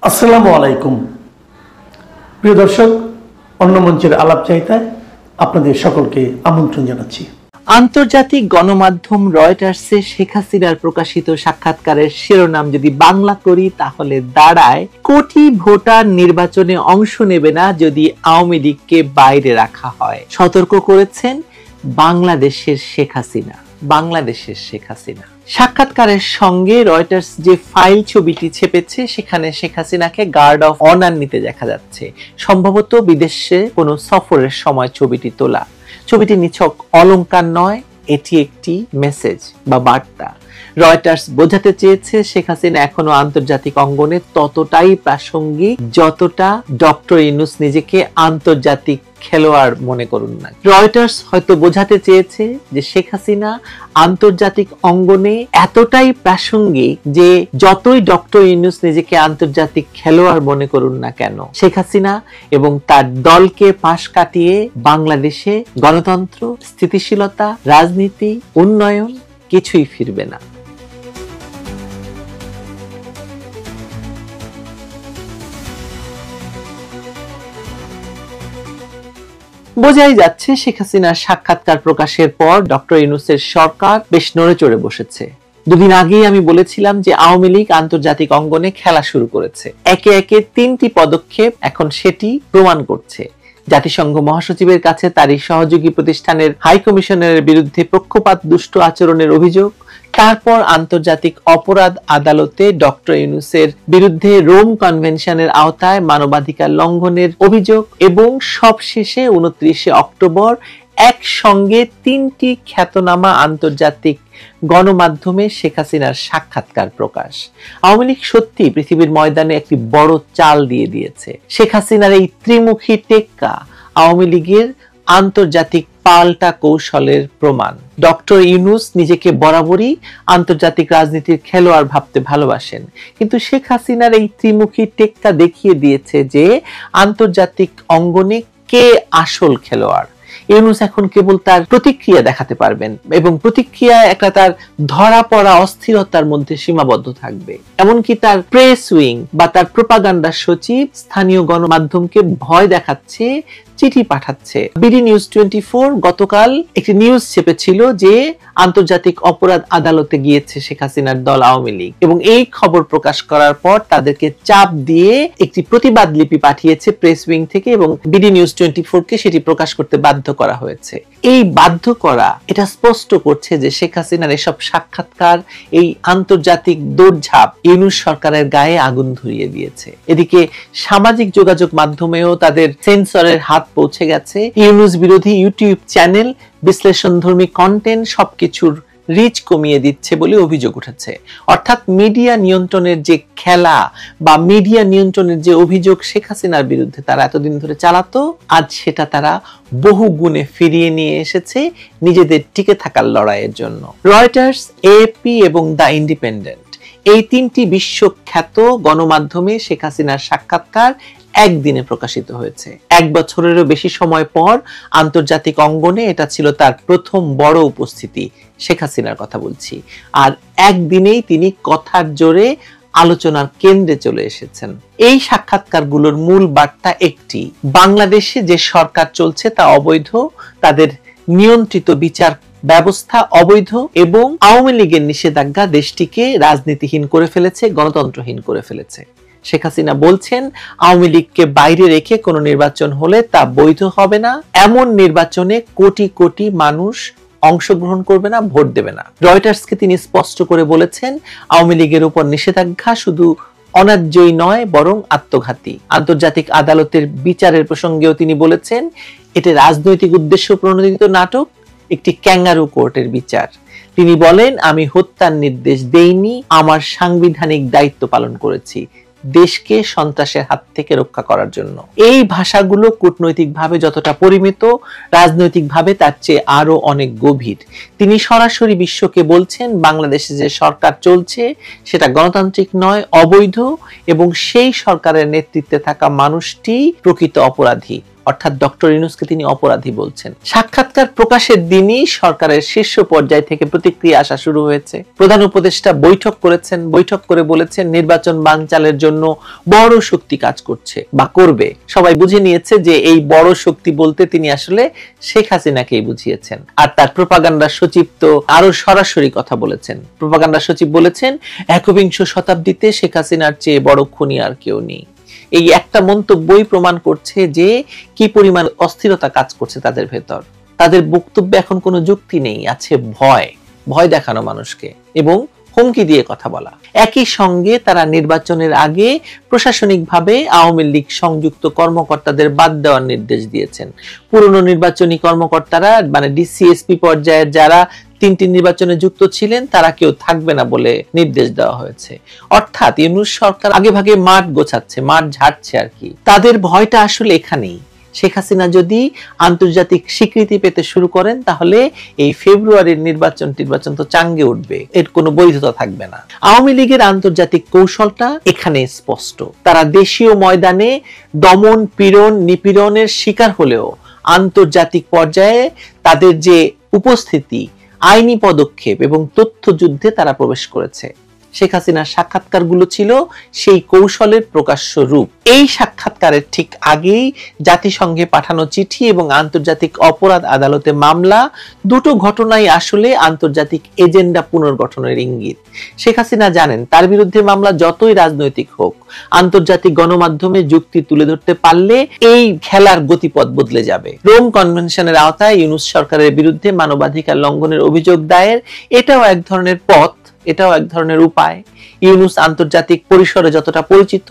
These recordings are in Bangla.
আসসালামু আলাইকুম প্রিয় দর্শক, অন্য মঞ্চের আলাপচারিতায় আপনাদের সকলকে আমন্ত্রণ জানাচ্ছি। আন্তর্জাতিক গণমাধ্যম রয়টার্সে শেখ হাসিনার প্রকাশিত সাক্ষাৎকারের শিরোনাম যদি বাংলা করি তাহলে দাঁড়ায়, কোটি ভোটার নির্বাচনে অংশ নেবে না যদি আওয়ামী লীগকে বাইরে রাখা হয়। সতর্ক করেছেন বাংলাদেশের শেখ হাসিনা। সাক্ষাৎকারের সঙ্গে রয়টার্স যে ফাইল ছবিটি ছেপেছে সেখানে শেখ হাসিনাকে গার্ড অফ অনার নিতে দেখা যাচ্ছে। সম্ভবত বিদেশে কোনো সফরের সময় ছবিটি তোলা। ছবিটি নিছক অলংকার নয়, এটি একটি মেসেজ বা বার্তা। রয়টার্স বোঝাতে চেয়েছে শেখ হাসিনা এখনো আন্তর্জাতিক অঙ্গনে ততটাই প্রাসঙ্গিক যতটা ডক্টর ইউনূস নিজেকে আন্তর্জাতিক খেলোয়াড় মনে করুন না। রয়টার্স হয়তো বোঝাতে চেয়েছে যে শেখ হাসিনা আন্তর্জাতিক অঙ্গনে এতটাই প্রাসঙ্গিক যে যতই ডক্টর ইউনূস নিজেকে আন্তর্জাতিক খেলোয়াড় মনে করুন না কেন, শেখ হাসিনা এবং তার দলকে পাশ কাটিয়ে বাংলাদেশে গণতন্ত্র, স্থিতিশীলতা, রাজনীতি, উন্নয়ন কিছুই ফিরবে না। বোঝাই যাচ্ছে শেখ হাসিনার সাক্ষাৎকার প্রকাশের পর ডক্টর ইউনূসের সরকার বেশ নড়েচড়ে বসেছে। দুদিন আগেই আমি বলেছিলাম যে আওয়ামী লীগ আন্তর্জাতিক অঙ্গনে খেলা শুরু করেছে। একে একে 3টি পদক্ষেপ এখন সেটি প্রমাণ করছে। জাতিসংঘ মহাসচিবের কাছে তারই সহযোগী প্রতিষ্ঠানের হাই কমিশনারের বিরুদ্ধে পক্ষপাত দুষ্ট আচরণের অভিযোগ, তারপর আন্তর্জাতিক অপরাধ আদালতে ডক্টর ইউনূসের বিরুদ্ধে রোম কনভেনশনের আওতায় মানবাধিকার লঙ্ঘনের অভিযোগ এবং সবশেষে 29শে অক্টোবর একসঙ্গে 3টি খ্যাতনামা আন্তর্জাতিক গণমাধ্যমে শেখ হাসিনার সাক্ষাৎকার প্রকাশ। আওয়ামী লীগ সত্যি পৃথিবীর ময়দানে একটি বড় চাল দিয়ে দিয়েছে। শেখ হাসিনার এই ত্রিমুখী টেক্কা আওয়ামী লীগের আন্তর্জাতিক পাল্টা কৌশলের প্রমাণ। ডক্টর ইউনূস নিজেকে বরাবরই আন্তর্জাতিক রাজনীতির খেলোয়াড় ভাবতে ভালোবাসেন, কিন্তু শেখ হাসিনার এই ত্রিমুখী টেক্কা দেখিয়ে দিয়েছে যে আন্তর্জাতিক অঙ্গনে কে আসল খেলোয়াড়। ইউনূস এখন কেবল তার প্রতিক্রিয়া দেখাতে পারবেন এবং প্রতিক্রিয়া একটা তার ধরা পড়া অস্থিরতার মধ্যে সীমাবদ্ধ থাকবে। এমনকি তার প্রেস উইং বা তার প্রোপাগান্ডা সচিব স্থানীয় গণমাধ্যমকে ভয় দেখাচ্ছে, চিঠি পাঠাচ্ছে। বিডি নিউজ 24 গতকাল একটি নিউজ ছেপেছিল যে আন্তর্জাতিক অপরাধ আদালতে গিয়েছে শেখ হাসিনার দল আওয়ামী লীগ, এবং এই খবর প্রকাশ করার পর তাদেরকে চাপ দিয়ে একটি প্রতিবাদ লিপি পাঠিয়েছে প্রেস উইং থেকে এবং বিডি নিউজ 24 কে সেটি প্রকাশ করতে বাধ্য করা হয়েছে। এই বাধ্য করা এটা স্পষ্ট করছে যে শেখ হাসিনার এসব সাক্ষাৎকার, এই আন্তর্জাতিক দৌড়ঝাঁপ ইউনূস সরকারের গায়ে আগুন ধরিয়ে দিয়েছে। এদিকে সামাজিক যোগাযোগ মাধ্যমেও তাদের সেন্সরের হাত পৌঁছে গেছে। ইউনূস বিরোধী ইউটিউব চ্যানেল বিশ্লেষণধর্মী কন্টেন্ট সবকিছুর রিচ কমিয়ে দিচ্ছে বলে অভিযোগ উঠেছে। অর্থাৎ মিডিয়া নিয়ন্ত্রণের যে খেলা বা মিডিয়া নিয়ন্ত্রণের যে অভিযোগ শেখ হাসিনার বিরুদ্ধে তারা এতদিন ধরে চালাতো, আজ সেটা তারা বহু গুণে ফিরিয়ে নিয়ে এসেছে নিজেদের টিকে থাকার লড়াইয়ের জন্য। রয়টার্স, এএপি এবং দ্য ইন্ডিপেন্ডেন্ট, এই 3টি বিশ্বখ্যাত গণমাধ্যমে শেখ হাসিনার সাক্ষাৎকার একদিনে প্রকাশিত হয়েছে। 1 বছরেরও বেশি সময় পর আন্তর্জাতিক অঙ্গনে এটা ছিল তার প্রথম বড় উপস্থিতি। শেখ হাসিনার কথা বলছি। আর একদিনেই তিনি কথার জোরে আলোচনার কেন্দ্রে চলে এসেছেন। এই সাক্ষাৎকারগুলোর মূল বার্তা একটি: বাংলাদেশে যে সরকার চলছে তা অবৈধ, তাদের নিয়ন্ত্রিত বিচার ব্যবস্থা অবৈধ এবং আওয়ামী লীগের নিষেধাজ্ঞা দেশটিকে রাজনীতিহীন করে ফেলেছে, গণতন্ত্রহীন করে ফেলেছে। শেখ হাসিনা বলছেন আওয়ামী লীগকে বাইরে রেখে কোনো নির্বাচন হলে তা বৈধ হবে না, এমন নির্বাচনে কোটি কোটি মানুষ অংশগ্রহণ করবে না, ভোট দেবে না। রয়টার্সকে তিনি স্পষ্ট করে বলেছেন আওয়ামী লীগের উপর নিষেধাজ্ঞা শুধু অন্যায্যই নয় বরং আত্মঘাতী। আন্তর্জাতিক আদালতের বিচারের প্রসঙ্গেও তিনি বলেছেন এটা রাজনৈতিক উদ্দেশ্য প্রণোদিত নাটক, একটি ক্যাঙ্গারু কোর্টের বিচার। তিনি বলেন আমি হত্যার নির্দেশ দেইনি, আমার সাংবিধানিক দায়িত্ব পালন করেছি দেশকে সন্ত্রাসের হাত থেকে রক্ষা করার জন্য। এই ভাষাগুলো কূটনৈতিকভাবে যতটা পরিমিত, রাজনৈতিকভাবে তার চেয়ে আরো অনেক গভীর। তিনি সরাসরি বিশ্বকে বলছেন বাংলাদেশে যে সরকার চলছে সেটা গণতান্ত্রিক নয়, অবৈধ, এবং সেই সরকারের নেতৃত্বে থাকা মানুষটি প্রকৃত অপরাধী। অর্থাৎ ডক্টর ইউনূসকে তিনি অপরাধী বলছেন। সাক্ষাৎকার প্রকাশের দিনই সরকারের শীর্ষ পর্যায় থেকে প্রতিক্রিয়া আসা শুরু হয়েছে। প্রধান উপদেষ্টা বৈঠক করেছেন, বৈঠক করে বলেছেন নির্বাচন বানচালের জন্য বড় শক্তি কাজ করছে বা করবে। সবাই বুঝে নিয়েছে যে এই বড় শক্তি বলতে তিনি আসলে শেখ হাসিনাকেই বুঝিয়েছেন। আর তার প্রোপাগান্ডা সচিব তো আরো সরাসরি কথা বলেছেন। প্রোপাগান্ডা সচিব বলেছেন, একবিংশ শতাব্দীতে শেখ হাসিনার চেয়ে বড় খুনি আর কেউ নেই। এই একটা মন্তব্যই প্রমাণ করছে যে কি পরিমাণ অস্থিরতা কাজ করছে তাদের ভেতর। তাদের বক্তব্যে এখন কোনো যুক্তি নেই, আছে ভয়, ভয় দেখানো মানুষকে এবং হুমকি দিয়ে কথা বলা। একই সঙ্গে তারা নির্বাচনের আগে প্রশাসনিকভাবে আওয়ামী লীগ সংযুক্ত কর্মকর্তাদের বাদ দেওয়ার নির্দেশ দিয়েছেন। পুরনো নির্বাচনী কর্মকর্তারা মানে ডিসিএসপি পর্যায়ের যারা তিনটি নির্বাচনে যুক্ত ছিলেন তারা কেউ থাকবে না বলে নির্দেশ দেওয়া হয়েছে। অর্থাৎ ইউনূস সরকার আগে ভাগে মাঠ গোছাচ্ছে, মাঠ ঝাড়ছে আর কি। তাদের ভয়টা আসলে এখানেই। শেখ হাসিনা যদি আন্তর্জাতিক স্বীকৃতি পেতে শুরু করেন তাহলে এই ফেব্রুয়ারির নির্বাচন তো চাঙ্গে উঠবে, এর কোনো বৈধতা থাকবে না। আওয়ামী লীগের আন্তর্জাতিক কৌশলটা এখানে স্পষ্ট। তারা দেশীয় ময়দানে দমন পীড়ন নিপীড়নের শিকার হলেও আন্তর্জাতিক পর্যায়ে তাদের যে উপস্থিতি, আইনি পদক্ষেপ এবং তথ্য যুদ্ধে তারা প্রবেশ করেছে। শেখ হাসিনার সাক্ষাৎকারগুলো ছিল সেই কৌশলের প্রকাশ্য রূপ। এই সাক্ষাৎকারের ঠিক আগেই জাতিসংঘে পাঠানো চিঠি এবং আন্তর্জাতিক অপরাধ আদালতে মামলা, দুটো ঘটনাই আসলে আন্তর্জাতিক এজেন্ডা পুনর্গঠনের ইঙ্গিত। শেখ হাসিনা জানেন তার বিরুদ্ধে মামলা যতই রাজনৈতিক হোক, আন্তর্জাতিক গণমাধ্যমে যুক্তি তুলে ধরতে পারলে এই খেলার গতিপথ বদলে যাবে। রোম কনভেনশনের আওতায় ইউনূস সরকারের বিরুদ্ধে মানবাধিকার লঙ্ঘনের অভিযোগ দায়ের, এটাও এক ধরনের পথ, এটাও এক ধরনের উপায়। ইউনূস আন্তর্জাতিক পরিসরে যতটা পরিচিত,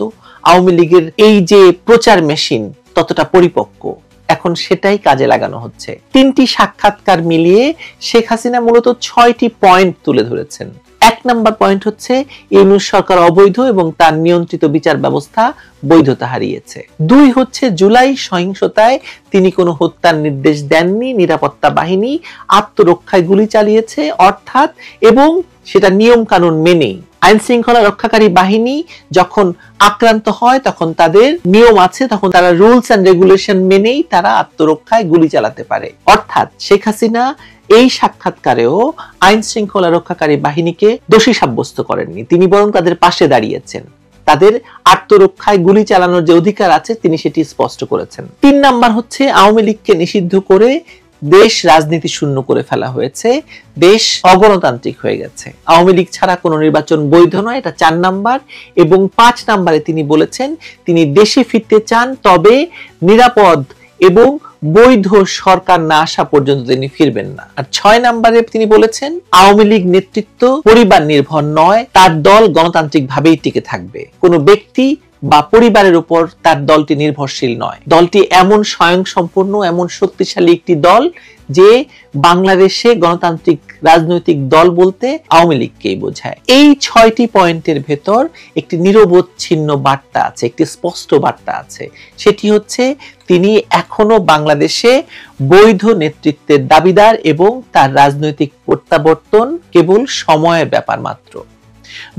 আওয়ামী লীগের এই যে প্রচার মেশিন ততটা পরিপক্ক। এখন সেটাই কাজে লাগানো হচ্ছে। তিনটি সাক্ষাৎকার মিলিয়ে শেখ হাসিনা মূলত 6টি পয়েন্ট তুলে ধরেছেন। 1 নম্বর পয়েন্ট হচ্ছে ইউনূস সরকার অবৈধ এবং তার নিয়ন্ত্রিত বিচার ব্যবস্থা বৈধতা হারিয়েছে। 2 হচ্ছে জুলাই সহিংসতায় তিনি কোনো হত্যার নির্দেশ দেননি, নিরাপত্তা বাহিনী আত্মরক্ষায় গুলি চালিয়েছে অর্থাৎ এবং সেটা নিয়ম কানুন মেনেই। আইন শৃঙ্খলা রক্ষাকারী বাহিনী যখন আক্রান্ত হয় তখন তাদের নিয়ম আছে, তখন তারা রুলস এন্ড রেগুলেশন মেনেই তারা আত্মরক্ষায় গুলি চালাতে পারে। অর্থাৎ শেখ হাসিনা এই সাক্ষাৎকারেও আইন শৃঙ্খলা রক্ষাকারী বাহিনীকে দোষী সাব্যস্ত করেননি, তিনি বরং তাদের পাশে দাঁড়িয়েছেন। তাদের আত্মরক্ষায় গুলি চালানোর যে অধিকার আছে তিনি সেটি স্পষ্ট করেছেন। 3 নাম্বার হচ্ছে আওয়ামী লীগকে নিষিদ্ধ করে দেশ রাজনীতি শূন্য করে ফেলা হয়েছে, দেশ অগণতান্ত্রিক হয়ে গেছে। আওয়ামী লীগ ছাড়া কোনো নির্বাচন বৈধ নয়, এটা 4 নাম্বার। এবং 5 নাম্বারে তিনি বলেছেন তিনি দেশে ফিরতে চান, তবে নিরাপদ এবং বৈধ সরকার না আসা পর্যন্ত তিনি ফিরবেন না। আর 6 নাম্বারে তিনি বলেছেন আওয়ামী লীগ নেতৃত্ব পরিবার নির্ভর নয়, তার দল গণতান্ত্রিক ভাবেই টিকে থাকবে। কোনো ব্যক্তি বা পরিবারের উপর তার দলটি নির্ভরশীল নয়। দলটি এমন স্বয়ংসম্পূর্ণ, এমন শক্তিশালী একটি দল যে বাংলাদেশে গণতান্ত্রিক রাজনৈতিক দল বলতে আওয়ামী লীগকেই বোঝায়। এই 6টি পয়েন্টের ভেতর একটি নিরবচ্ছিন্ন বার্তা আছে, একটি স্পষ্ট বার্তা আছে। সেটি হচ্ছে তিনি এখনো বাংলাদেশে বৈধ নেতৃত্বের দাবিদার এবং তার রাজনৈতিক প্রত্যাবর্তন কেবল সময়ের ব্যাপার মাত্র।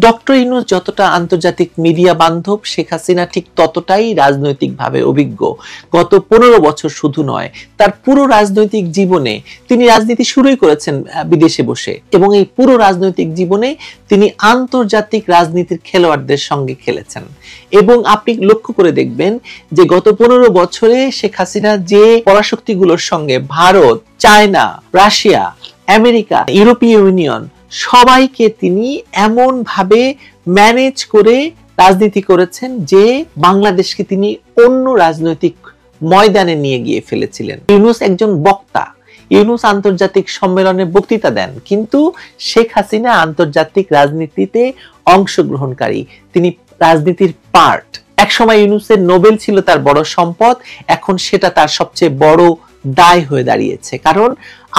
ডক্টর ইউনূস যতটা আন্তর্জাতিক মিডিয়া বান্ধব, শেখ হাসিনা ঠিক ততটাই রাজনৈতিকভাবে অভিজ্ঞ। গত 15 বছর শুধু নয়, তার পুরো রাজনৈতিক জীবনে তিনি রাজনীতি শুরুই করেছেন বিদেশে বসে, এবং এই পুরো রাজনৈতিক জীবনে তিনি আন্তর্জাতিক রাজনীতির খেলোয়াড়দের সঙ্গে খেলেছেন। এবং আপনি লক্ষ্য করে দেখবেন যে গত 15 বছরে শেখ হাসিনা যে পরাশক্তিগুলোর সঙ্গে ভারত, চায়না, রাশিয়া, আমেরিকা, ইউরোপীয় ইউনিয়ন সবাইকে তিনি এমন ভাবে ম্যানেজ করে রাজনীতি করেছেন যে বাংলাদেশকে তিনি অন্য রাজনৈতিক ময়দানে নিয়ে গিয়ে ফেলেছিলেন। ইউনূস একজন বক্তা, ইউনূস আন্তর্জাতিক সম্মেলনে বক্তৃতা দেন, কিন্তু শেখ হাসিনা আন্তর্জাতিক রাজনীতিতে অংশগ্রহণকারী, তিনি রাজনীতির পার্ট। একসময় ইউনূসের নোবেল ছিল তার বড় সম্পদ, এখন সেটা তার সবচেয়ে বড় দায় হয়ে দাঁড়িয়েছে, কারণ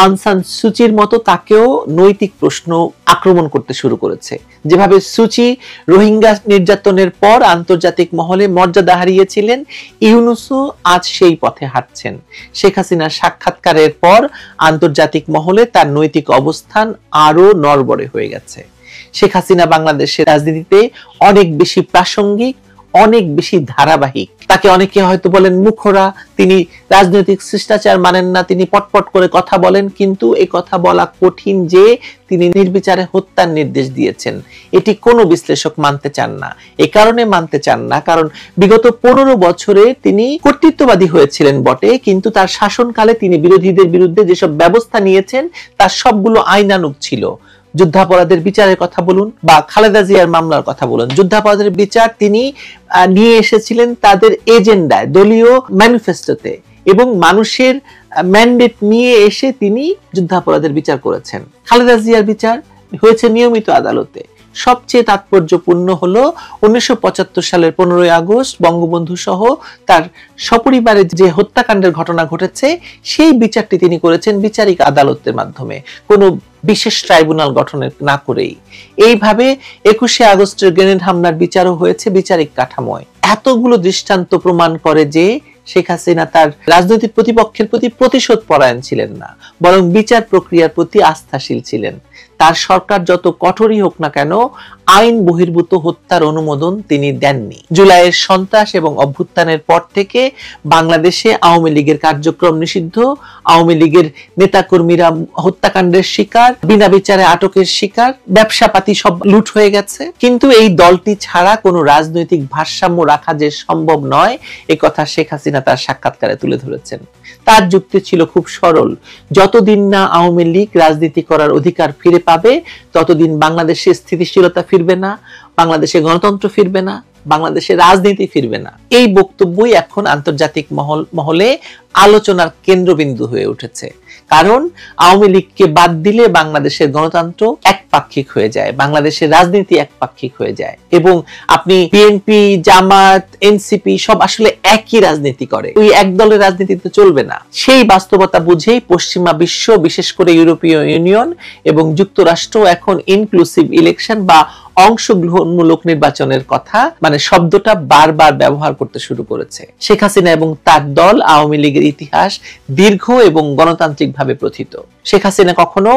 আং সান সুচির মতো তাকেও নৈতিক প্রশ্ন আক্রমণ করতে শুরু করেছে। যেভাবে সুচি রোহিঙ্গা নির্যাতনের পর আন্তর্জাতিক মহলে মর্যাদা হারিয়েছিলেন, ইউনূসও আজ সেই পথে হাঁটছেন। শেখ হাসিনার সাক্ষাৎকারের পর আন্তর্জাতিক মহলে তার নৈতিক অবস্থান আরো নড়বড়ে হয়ে গেছে। শেখ হাসিনা বাংলাদেশের রাজনীতিতে অনেক বেশি প্রাসঙ্গিক, অনেক বেশি ধারাবাহিক। তাকে অনেকে হয়তো বলেন মুখরা, তিনি রাজনৈতিক শিষ্টাচার মানেন না, তিনি পটপট করে কথা বলেন, কিন্তু এই কথা বলা কঠিন যে তিনি নির্বিচারে হত্যার নির্দেশ দিয়েছেন, এটি কোনো বিশ্লেষক মানতে চান না। এই কারণে মানতে চান না কারণ বিগত 15 বছরে তিনি কর্তৃত্ববাদী হয়েছিলেন বটে, কিন্তু তার শাসনকালে তিনি বিরোধীদের বিরুদ্ধে যেসব ব্যবস্থা নিয়েছেন তার সবগুলো আইনানুগ ছিল। যুদ্ধাপরাধের বিচারের কথা বলুন বা খালেদা জিয়ার মামলার কথা বলুন, যুদ্ধাপরাধের বিচার তিনি নিয়ে এসেছিলেন তাদের এজেন্ডায়, দলীয় ম্যানিফেস্টোতে, এবং মানুষের ম্যান্ডেট নিয়ে এসে তিনি যুদ্ধাপরাধের বিচার করেছেন। খালেদা জিয়ার বিচার হয়েছে নিয়মিত আদালতে। সবচেয়ে তাৎপর্যপূর্ণ হলো 1975 সালের 15 আগস্ট বঙ্গবন্ধু সহ তার সপরিবারে যে হত্যাকাণ্ডের ঘটনা ঘটেছে সেই বিচারটি তিনি করেছেন বিচারিক আদালতের মাধ্যমে, কোনো বিশেষ ট্রাইব্যুনাল গঠনের না করেই। এইভাবে 21শে আগস্টের গ্রেনেড হামলার বিচারও হয়েছে বিচারিক কাঠামোয়। এতগুলো দৃষ্টান্ত প্রমাণ করে যে শেখ হাসিনা তার রাজনৈতিক প্রতিপক্ষের প্রতি প্রতিশোধ পরায়ণ ছিলেন না, বরং বিচার প্রক্রিয়ার প্রতি আস্থাশীল ছিলেন। তার সরকার যত কঠোরই হোক না কেন আইন বহির্ভূত হত্যার অনুমোদন তিনি দেননি। জুলাইয়ের সন্ত্রাস এবং অভ্যুত্থানের পর থেকে বাংলাদেশে আওয়ামী লীগের কার্যক্রম নিষিদ্ধ, আওয়ামী লীগের নেতাকর্মীরা হত্যাকাণ্ডের শিকার, বিনা বিচারে আটকের শিকার, ব্যবসাপাতি সব লুট হয়ে গেছে। কিন্তু এই দলটি ছাড়া কোনো রাজনৈতিক ভারসাম্য রাখা যে সম্ভব নয় এ কথা শেখ হাসিনা তার সাক্ষাৎকারে তুলে ধরেছেন। তার যুক্তি ছিল খুব সরল, যতদিন না আওয়ামী লীগ রাজনীতি করার অধিকার ফিরে পাবে ততদিন বাংলাদেশে স্থিতিশীলতা ফিরবে না, বাংলাদেশে গণতন্ত্র ফিরবে না, বাংলাদেশে রাজনীতি ফিরবে না। এই বক্তব্যই এখন আন্তর্জাতিক মহলে আলোচনার কেন্দ্রবিন্দু হয়ে উঠেছে। কারণ আওয়ামী লীগকে বাদ দিলে বাংলাদেশের গণতন্ত্র একপাক্ষিক হয়ে যায়, বাংলাদেশের রাজনীতি একপাক্ষিক হয়ে যায়, এবং আপনি বিএনপি, জামাত, এনসিপি সব আসলে একই রাজনীতি করে, ওই এক দলের রাজনীতি তো চলবে না। সেই বাস্তবতা বুঝেই পশ্চিমা বিশ্ব, বিশেষ করে ইউরোপীয় ইউনিয়ন এবং যুক্তরাষ্ট্র এখন ইনক্লুসিভ ইলেকশন বা অংশগ্রহণমূলক নির্বাচনের কথা মানে শব্দটা বারবার ব্যবহার করতে শুরু করেছে। শেখ হাসিনা এবং তার দল আওয়ামী লীগের ইতিহাস দীর্ঘ এবং গণতান্ত্রিক ভাবে প্রথিত। শেখ হাসিনা কখনো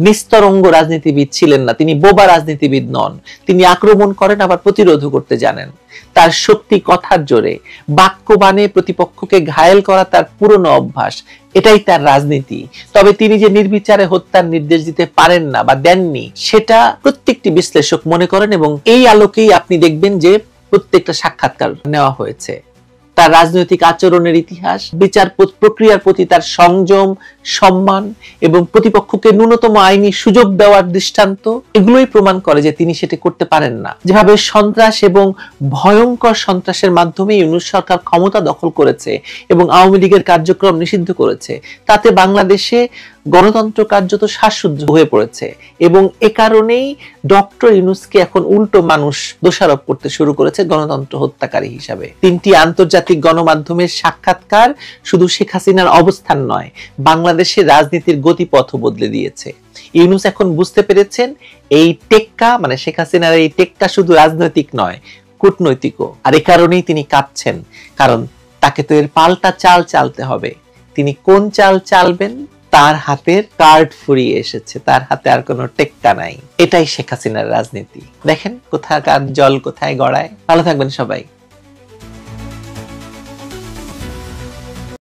নিস্তরঙ্গ রাজনীতিবিদ ছিলেন না, তিনি বোবা রাজনীতিবিদ নন। তিনি আক্রমণ করেন আবার প্রতিরোধ করতে জানেন। তার শক্তি কথার জোরে, বাক্যবাণে প্রতিপক্ষকে ঘায়েল করা তার পুরনো অভ্যাস, এটাই তার রাজনীতি। তবে তিনি যে নির্বিচারে হত্যার নির্দেশ দিতে পারেন না বা দেননি সেটা প্রত্যেকটি বিশ্লেষক মনে করেন, এবং এই আলোকেই আপনি দেখবেন যে প্রত্যেকটা সাক্ষাৎকার নেওয়া হয়েছে। তার রাজনৈতিক আচরণের ইতিহাস, বিচার প্রক্রিয়ার প্রতি তার সংযম, সম্মান এবং প্রতিপক্ষকে ন্যূনতম আইনি সুযোগ দেওয়ার দৃষ্টান্ত, এগুলোই প্রমাণ করে যে তিনি সেটা করতে পারেন না। যেভাবে সন্ত্রাস এবং ভয়ঙ্কর সন্ত্রাসের মাধ্যমে ইউনূস সরকার ক্ষমতা দখল করেছে এবং আওয়ামী লীগের কার্যক্রম নিষিদ্ধ করেছে, তাতে বাংলাদেশে গণতন্ত্র কার্যত শ্বাসরুদ্ধ হয়ে পড়েছে, এবং এ কারণেই ডক্টর ইউনূসকে এখন উল্টো মানুষ দোষারোপ করতে শুরু করেছে গণতন্ত্র হত্যাকারী হিসাবে। 3টি আন্তর্জাতিক গণমাধ্যমের সাক্ষাৎকার শুধু শেখ হাসিনার অবস্থান নয়, বাংলাদেশের রাজনীতির গতিপথ বদলে দিয়েছে। ইউনূস এখন বুঝতে পেরেছেন এই টেক্কা মানে শেখ হাসিনার এই টেক্কা শুধু রাজনৈতিক নয়, কূটনৈতিকও। আর এই কারণেই তিনি কাঁপছেন, কারণ তাকে তো এর পাল্টা চাল চালতে হবে। তিনি কোন চাল চালবেন তার হাতের কার্ড ফুরিয়ে এসেছে, তার হাতে আর কোনো টেক্কা নাই। এটাই শেখ হাসিনার রাজনীতি। দেখেন কোথাকার জল কোথায় গড়ায়। ভালো থাকবেন সবাই।